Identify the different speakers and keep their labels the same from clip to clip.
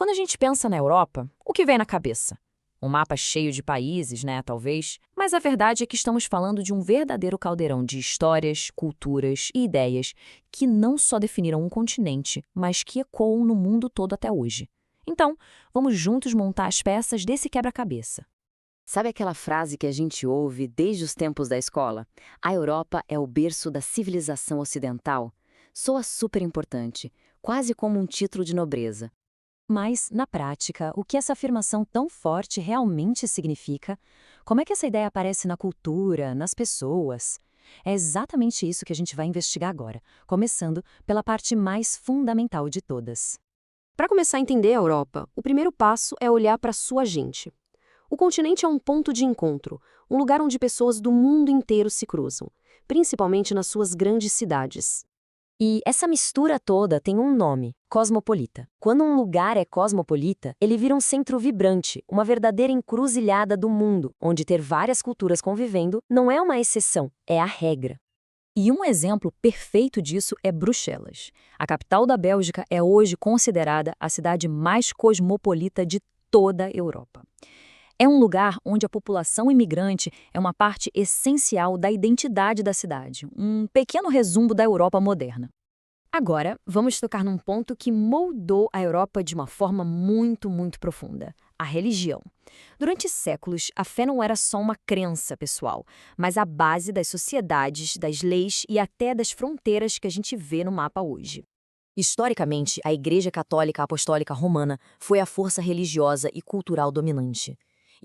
Speaker 1: Quando a gente pensa na Europa, o que vem na cabeça? Um mapa cheio de países, né, talvez? Mas a verdade é que estamos falando de um verdadeiro caldeirão de histórias, culturas e ideias que não só definiram um continente, mas que ecoam no mundo todo até hoje. Então, vamos juntos montar as peças desse quebra-cabeça.
Speaker 2: Sabe aquela frase que a gente ouve desde os tempos da escola? A Europa é o berço da civilização ocidental? Soa super importante, quase como um título de nobreza.
Speaker 3: Mas, na prática, o que essa afirmação tão forte realmente significa? Como é que essa ideia aparece na cultura, nas pessoas? É exatamente isso que a gente vai investigar agora, começando pela parte mais fundamental de todas.
Speaker 4: Para começar a entender a Europa, o primeiro passo é olhar para sua gente. O continente é um ponto de encontro, um lugar onde pessoas do mundo inteiro se cruzam, principalmente nas suas grandes cidades.
Speaker 3: E essa mistura toda tem um nome: cosmopolita. Quando um lugar é cosmopolita, ele vira um centro vibrante, uma verdadeira encruzilhada do mundo, onde ter várias culturas convivendo não é uma exceção, é a regra.
Speaker 1: E um exemplo perfeito disso é Bruxelas. A capital da Bélgica é hoje considerada a cidade mais cosmopolita de toda a Europa. É um lugar onde a população imigrante é uma parte essencial da identidade da cidade, um pequeno resumo da Europa moderna. Agora, vamos tocar num ponto que moldou a Europa de uma forma muito profunda: a religião. Durante séculos, a fé não era só uma crença pessoal, mas a base das sociedades, das leis e até das fronteiras que a gente vê no mapa hoje. Historicamente, a Igreja Católica Apostólica Romana foi a força religiosa e cultural dominante.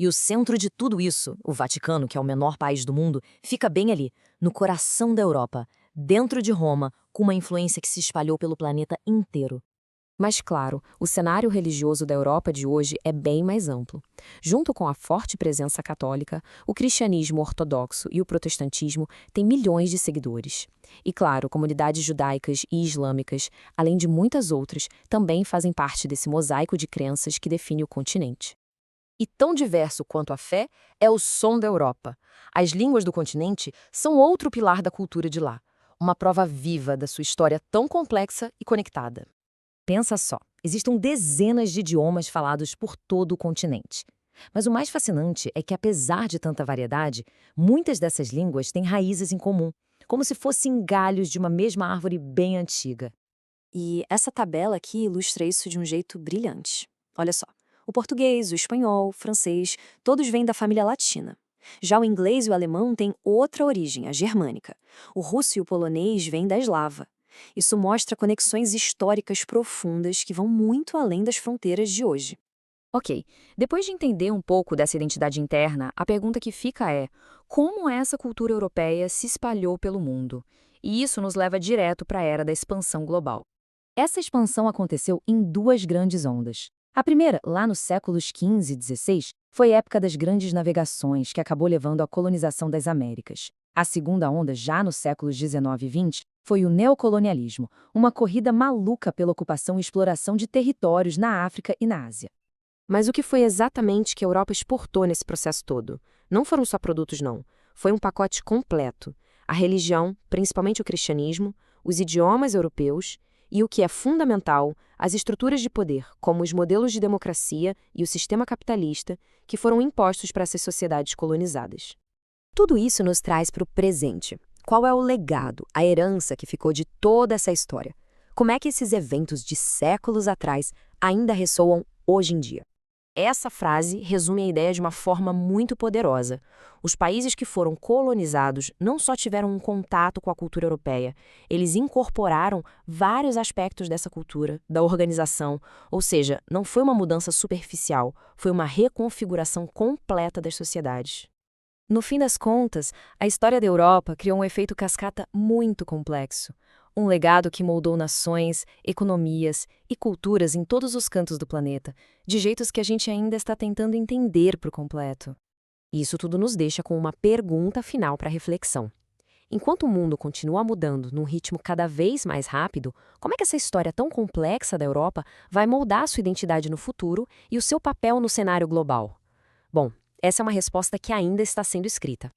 Speaker 1: E o centro de tudo isso, o Vaticano, que é o menor país do mundo, fica bem ali, no coração da Europa, dentro de Roma, com uma influência que se espalhou pelo planeta inteiro. Mas claro, o cenário religioso da Europa de hoje é bem mais amplo. Junto com a forte presença católica, o cristianismo ortodoxo e o protestantismo têm milhões de seguidores. E claro, comunidades judaicas e islâmicas, além de muitas outras, também fazem parte desse mosaico de crenças que define o continente. E tão diverso quanto a fé é o som da Europa. As línguas do continente são outro pilar da cultura de lá, uma prova viva da sua história tão complexa e conectada. Pensa só, existem dezenas de idiomas falados por todo o continente. Mas o mais fascinante é que, apesar de tanta variedade, muitas dessas línguas têm raízes em comum, como se fossem galhos de uma mesma árvore bem antiga.
Speaker 4: E essa tabela aqui ilustra isso de um jeito brilhante. Olha só, o português, o espanhol, o francês, todos vêm da família latina. Já o inglês e o alemão têm outra origem, a germânica. O russo e o polonês vêm da eslava. Isso mostra conexões históricas profundas que vão muito além das fronteiras de hoje.
Speaker 1: Ok, depois de entender um pouco dessa identidade interna, a pergunta que fica é: como essa cultura europeia se espalhou pelo mundo? E isso nos leva direto para a era da expansão global. Essa expansão aconteceu em duas grandes ondas. A primeira, lá nos séculos XV e XVI, foi a época das grandes navegações, que acabou levando à colonização das Américas. A segunda onda, já nos séculos XIX e XX, foi o neocolonialismo, uma corrida maluca pela ocupação e exploração de territórios na África e na Ásia.
Speaker 4: Mas o que foi exatamente que a Europa exportou nesse processo todo? Não foram só produtos, não. Foi um pacote completo. A religião, principalmente o cristianismo, os idiomas europeus e, o que é fundamental, as estruturas de poder, como os modelos de democracia e o sistema capitalista, que foram impostos para essas sociedades colonizadas. Tudo isso nos traz para o presente. Qual é o legado, a herança que ficou de toda essa história? Como é que esses eventos de séculos atrás ainda ressoam hoje em dia? Essa frase resume a ideia de uma forma muito poderosa. Os países que foram colonizados não só tiveram um contato com a cultura europeia, eles incorporaram vários aspectos dessa cultura, da organização, ou seja, não foi uma mudança superficial, foi uma reconfiguração completa das sociedades. No fim das contas, a história da Europa criou um efeito cascata muito complexo. Um legado que moldou nações, economias e culturas em todos os cantos do planeta, de jeitos que a gente ainda está tentando entender por completo. E isso tudo nos deixa com uma pergunta final para reflexão. Enquanto o mundo continua mudando num ritmo cada vez mais rápido, como é que essa história tão complexa da Europa vai moldar sua identidade no futuro e o seu papel no cenário global? Bom, essa é uma resposta que ainda está sendo escrita.